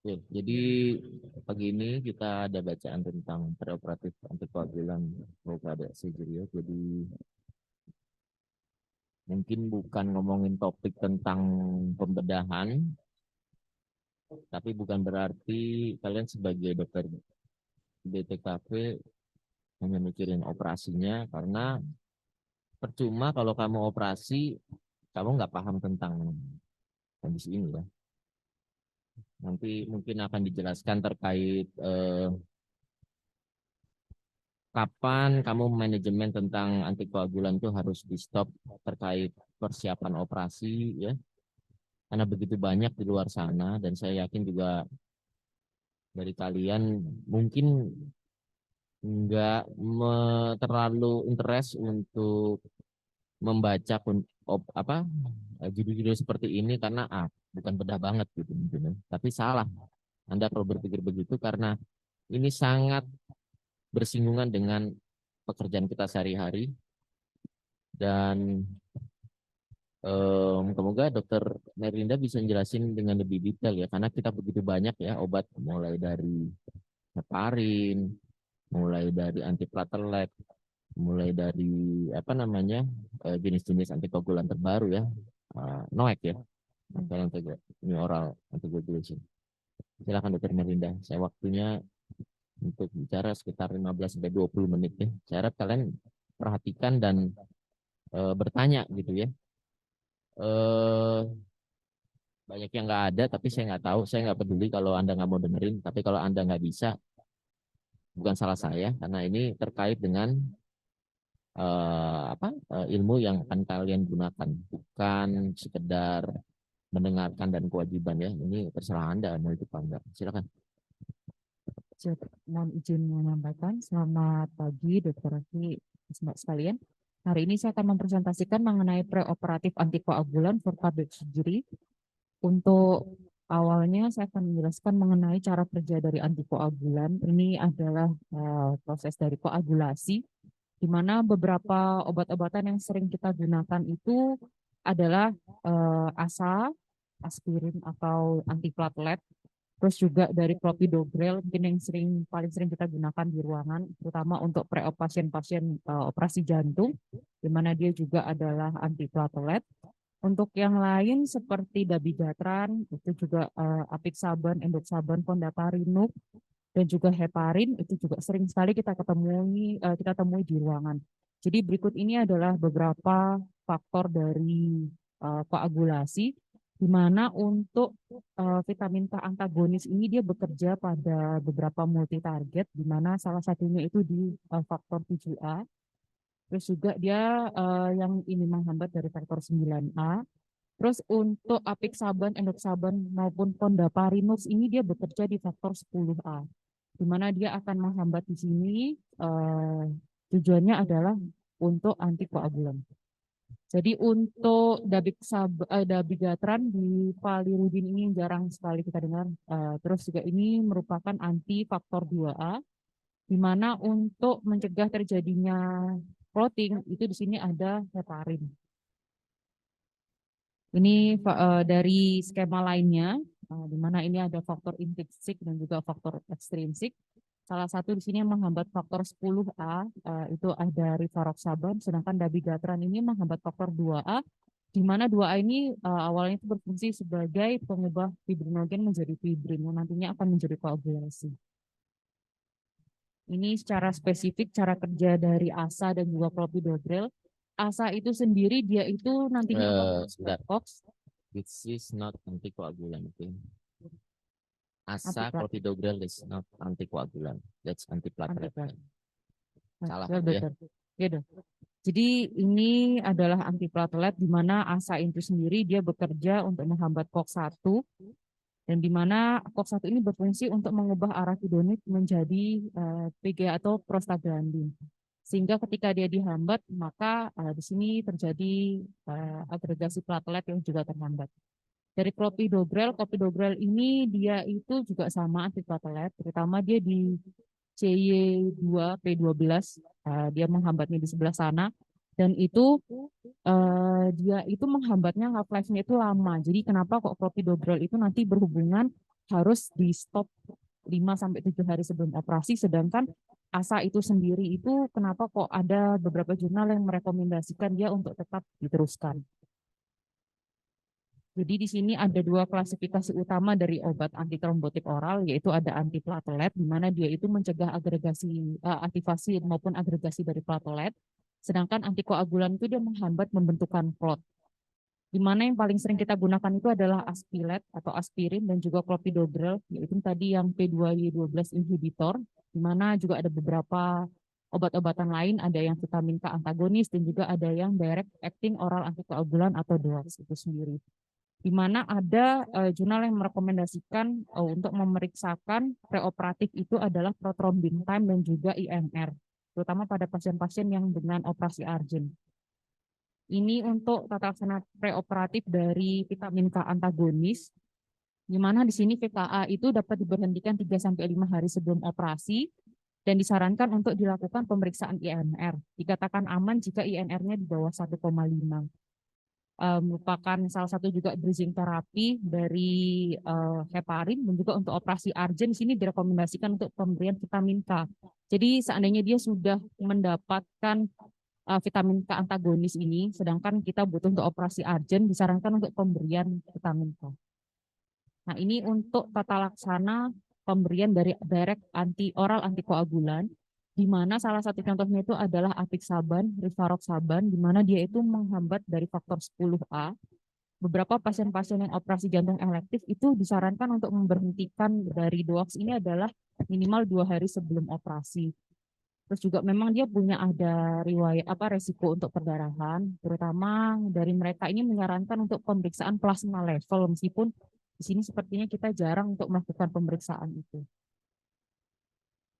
Oke, jadi pagi ini kita ada bacaan tentang preoperatif antikoagulan pada seizure. Jadi mungkin bukan ngomongin topik tentang pembedahan, tapi bukan berarti kalian sebagai dokter BTKP hanya mikirin operasinya, karena percuma kalau kamu operasi, kamu nggak paham tentang kondisi ini ya. Nanti mungkin akan dijelaskan terkait kapan kamu manajemen tentang antikoagulan itu harus di stop terkait persiapan operasi ya, karena begitu banyak di luar sana dan saya yakin juga dari kalian mungkin nggak terlalu interest untuk membaca judul-judul seperti ini karena bukan bedah banget gitu mungkin ya. Tapi salah Anda kalau berpikir begitu karena ini sangat bersinggungan dengan pekerjaan kita sehari-hari. Dan semoga dokter Merlinda bisa jelasin dengan lebih detail ya, karena kita begitu banyak ya obat, mulai dari heparin, mulai dari antiplatelet, mulai dari apa namanya jenis-jenis antikoagulan terbaru ya, NOAC ya, ini oral anticoagulation. Silakan dokter Merlinda, saya waktunya untuk bicara sekitar 15 sampai 20 menit ya. Saya harap kalian perhatikan dan bertanya gitu ya. Eh Banyak yang nggak ada, tapi saya nggak tahu, saya nggak peduli kalau Anda nggak mau dengerin, tapi kalau Anda nggak bisa, bukan salah saya, karena ini terkait dengan ilmu yang akan kalian gunakan, bukan sekedar mendengarkan dan kewajiban ya. Ini terserah Anda mau itu apa enggak. Silakan. Mohon izin menyampaikan, selamat pagi Dr. Raffi, Mbak sekalian. Hari ini saya akan mempresentasikan mengenai preoperatif antikoagulan for cardiac surgery. Untuk awalnya saya akan menjelaskan mengenai cara kerja dari antikoagulan. Ini adalah proses dari koagulasi, di mana beberapa obat-obatan yang sering kita gunakan itu adalah ASA, aspirin atau antiplatelet. Terus juga dari clopidogrel mungkin yang paling sering kita gunakan di ruangan, terutama untuk pasien-pasien operasi jantung, di mana dia juga adalah antiplatelet. Untuk yang lain seperti dabigatran, itu juga apixaban, endoxaban, fondaparinux, dan juga heparin, itu juga sering sekali kita temui di ruangan. Jadi berikut ini adalah beberapa faktor dari koagulasi, di mana untuk vitamin K antagonis ini dia bekerja pada beberapa multi target, di mana salah satunya itu di faktor 7A. Terus juga dia yang ini menghambat dari faktor 9A. Terus untuk apixaban, endoxaban maupun fondaparinux ini dia bekerja di faktor 10A, di mana dia akan menghambat di sini tujuannya adalah untuk antikoagulan. Jadi untuk dabigatran di palirudin ini jarang sekali kita dengar. Terus juga ini merupakan anti faktor 2A, di mana untuk mencegah terjadinya clotting itu di sini ada heparin. Ini dari skema lainnya, di mana ini ada faktor intrinsik dan juga faktor ekstrinsik. Salah satu di sini yang menghambat faktor 10A, itu ada rivaroxaban, sedangkan dabigatran ini menghambat faktor 2A, di mana 2A ini awalnya itu berfungsi sebagai pengubah fibrinogen menjadi fibrin, yang nantinya akan menjadi koagulasi. Ini secara spesifik cara kerja dari ASA dan juga clopidogrel. ASA itu sendiri dia itu nantinya akan Sebentar. COX. This is not antikoagulan, okay? Asa Antiplat, clopidogrel is not antikoagulan, that's antiplatelet. antiplat. Salah Ya, ya. dokter. Ya, dok. Jadi ini adalah antiplatelet di mana ASA itu sendiri dia bekerja untuk menghambat COX-1, dan di mana COX-1 ini berfungsi untuk mengubah arachidonit menjadi PGA atau prostaglandin. Sehingga ketika dia dihambat, maka di sini terjadi agregasi platelet yang juga terhambat. Dari clopidogrel ini dia itu juga sama antiplatelet, terutama dia di CY2P12, dia menghambatnya di sebelah sana. Dan itu dia itu menghambatnya half-life-nya itu lama. Jadi kenapa kok clopidogrel itu nanti berhubungan harus di stop 5 sampai 7 hari sebelum operasi, sedangkan ASA itu sendiri itu kenapa kok ada beberapa jurnal yang merekomendasikan dia untuk tetap diteruskan. Jadi di sini ada dua klasifikasi utama dari obat antitrombotik oral, yaitu ada antiplatelet, di mana dia itu mencegah agregasi, aktivasi maupun agregasi dari platelet, sedangkan antikoagulan itu dia menghambat pembentukan clot. Di mana yang paling sering kita gunakan itu adalah aspilet atau aspirin dan juga clopidogrel, yaitu tadi yang P2Y12 inhibitor, di mana juga ada beberapa obat-obatan lain, ada yang vitamin K antagonis dan juga ada yang direct acting oral antikoagulan atau DOACs itu sendiri. Di mana ada jurnal yang merekomendasikan untuk memeriksakan preoperatif itu adalah prothrombin time dan juga IMR, terutama pada pasien-pasien yang dengan operasi urgent. Ini untuk tata laksana preoperatif dari vitamin K antagonis, di mana di sini VKA itu dapat diberhentikan 3-5 hari sebelum operasi dan disarankan untuk dilakukan pemeriksaan IMR. Dikatakan aman jika IMR-nya di bawah 1,5. Merupakan salah satu juga bridging terapi dari heparin dan juga untuk operasi urgent di sini direkomendasikan untuk pemberian vitamin K. Jadi seandainya dia sudah mendapatkan vitamin K antagonis ini, sedangkan kita butuh untuk operasi urgent, disarankan untuk pemberian vitamin K. Nah, ini untuk tata laksana pemberian dari direct oral antikoagulan, di mana salah satu contohnya itu adalah apixaban, rivaroxaban, di mana dia itu menghambat dari faktor 10A. Beberapa pasien-pasien yang operasi jantung elektif itu disarankan untuk memberhentikan dari DOACs ini adalah minimal 2 hari sebelum operasi. Terus juga memang dia punya ada riwayat resiko untuk perdarahan, terutama dari mereka ini menyarankan untuk pemeriksaan plasma level, meskipun di sini sepertinya kita jarang untuk melakukan pemeriksaan itu.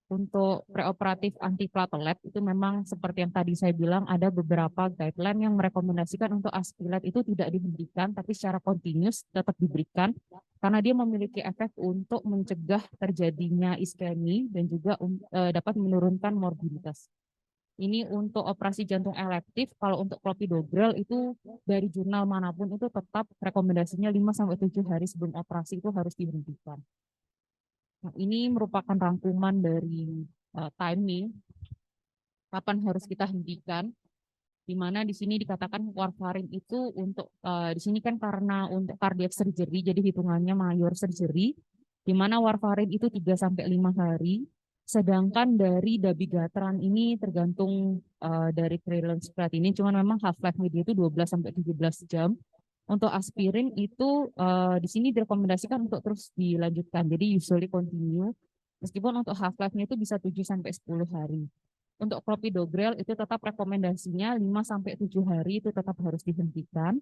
Untuk preoperatif antiplatelet itu memang seperti yang tadi saya bilang ada beberapa guideline yang merekomendasikan untuk aspilat itu tidak dihentikan tapi secara kontinus tetap diberikan karena dia memiliki efek untuk mencegah terjadinya iskemi dan juga dapat menurunkan morbiditas. Ini untuk operasi jantung elektif, kalau untuk clopidogrel itu dari jurnal manapun itu tetap rekomendasinya 5-7 hari sebelum operasi itu harus dihentikan. Nah, ini merupakan rangkuman dari timing kapan harus kita hentikan, di mana di sini dikatakan warfarin itu untuk di sini kan karena untuk cardiac surgery jadi hitungannya mayor surgery, di mana warfarin itu 3-5 hari, sedangkan dari dabigatran ini tergantung dari prevalence rate ini, cuman memang half-life-nya dia itu 12-17 jam. Untuk aspirin itu di sini direkomendasikan untuk terus dilanjutkan. Jadi usually continue. Meskipun untuk half-life-nya itu bisa 7-10 hari. Untuk clopidogrel itu tetap rekomendasinya 5-7 hari itu tetap harus dihentikan.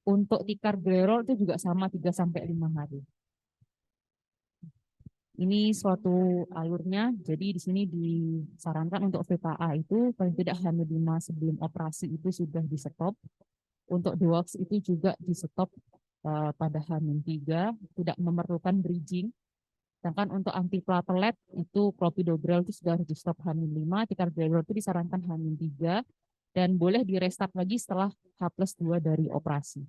Untuk ticagrelor itu juga sama 3-5 hari. Ini suatu alurnya, jadi di sini disarankan untuk VKA itu paling tidak H-5 sebelum operasi itu sudah di stop. Untuk DOACs itu juga di stop pada H-3, tidak memerlukan bridging. Sedangkan untuk antiplatelet itu clopidogrel itu sudah di stop H-5, ticagrelor itu disarankan H-3 dan boleh di restart lagi setelah H+2 dari operasi.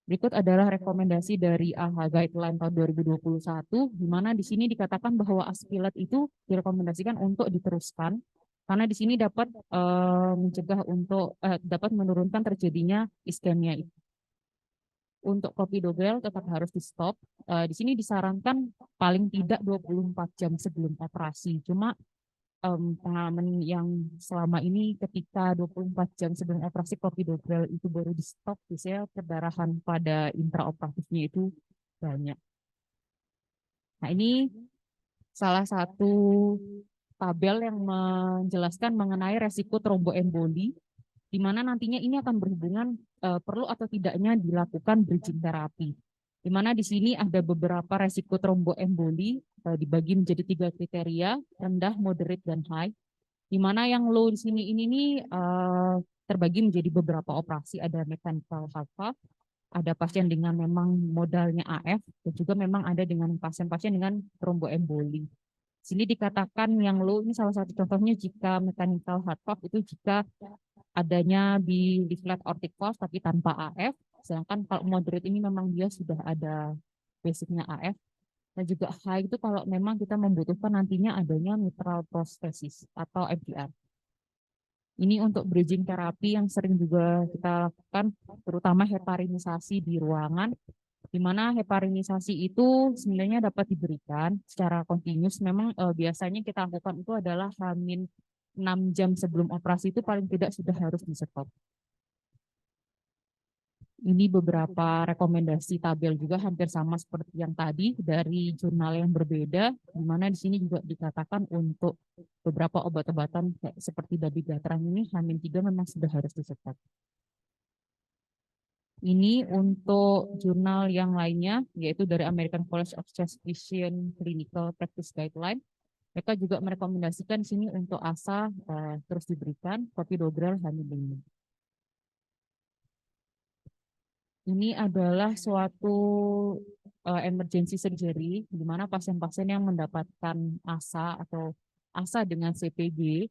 Berikut adalah rekomendasi dari AHA Guideline tahun 2021, di mana di sini dikatakan bahwa aspilat itu direkomendasikan untuk diteruskan, karena di sini dapat mencegah untuk dapat menurunkan terjadinya iskemia. Untuk clopidogrel tetap harus di stop. Di sini disarankan paling tidak 24 jam sebelum operasi. Cuma pengalaman yang selama ini ketika 24 jam sebelum operasi clopidogrel itu baru di stop, biasanya perdarahan pada intraoperatifnya itu banyak. Nah, ini salah satu tabel yang menjelaskan mengenai resiko tromboemboli, di mana nantinya ini akan berhubungan perlu atau tidaknya dilakukan bridging terapi. Di mana di sini ada beberapa resiko tromboemboli dibagi menjadi 3 kriteria, rendah, moderate, dan high. Di mana yang low di sini ini nih terbagi menjadi beberapa operasi, ada mechanical heart valve, ada pasien dengan memang modalnya AF, dan juga memang ada dengan pasien-pasien dengan tromboemboli. Sini dikatakan yang low ini salah satu contohnya jika mechanical heart valve itu jika adanya di leaflet aortic valve tapi tanpa AF. Sedangkan kalau moderate ini memang dia sudah ada basicnya AF. Dan juga high itu kalau memang kita membutuhkan nantinya adanya mitral prosthesis atau MTR. Ini untuk bridging terapi yang sering juga kita lakukan, terutama heparinisasi di ruangan, di mana heparinisasi itu sebenarnya dapat diberikan secara kontinus. Memang biasanya kita lakukan itu adalah hamin 6 jam sebelum operasi itu paling tidak sudah harus di stop. Ini beberapa rekomendasi tabel juga hampir sama seperti yang tadi dari jurnal yang berbeda, di mana di sini juga dikatakan untuk beberapa obat-obatan seperti dabigatran ini H-3 memang sudah harus disekat. Ini untuk jurnal yang lainnya, yaitu dari American College of Chest Physician Clinical Practice Guideline. Mereka juga merekomendasikan di sini untuk ASA terus diberikan clopidogrel H-5. Ini adalah suatu emergency surgery di mana pasien-pasien yang mendapatkan ASA atau ASA dengan CPG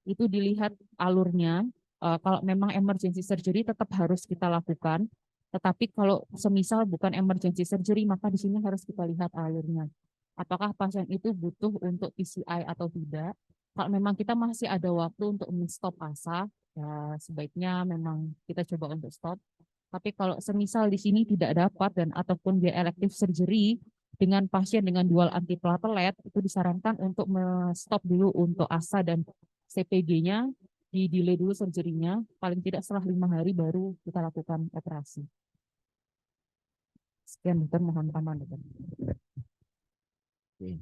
itu dilihat alurnya. Kalau memang emergency surgery tetap harus kita lakukan, tetapi kalau semisal bukan emergency surgery maka di sini harus kita lihat alurnya. Apakah pasien itu butuh untuk PCI atau tidak? Kalau memang kita masih ada waktu untuk men-stop ASA, ya sebaiknya memang kita coba untuk stop. Tapi kalau semisal di sini tidak dapat dan ataupun dia elective surgery dengan pasien dengan dual antiplatelet, itu disarankan untuk stop dulu untuk ASA dan CPG-nya, di delay dulu surgery-nya, paling tidak setelah 5 hari baru kita lakukan operasi. Sekian dokter, mohon tambahan dokter. Oke.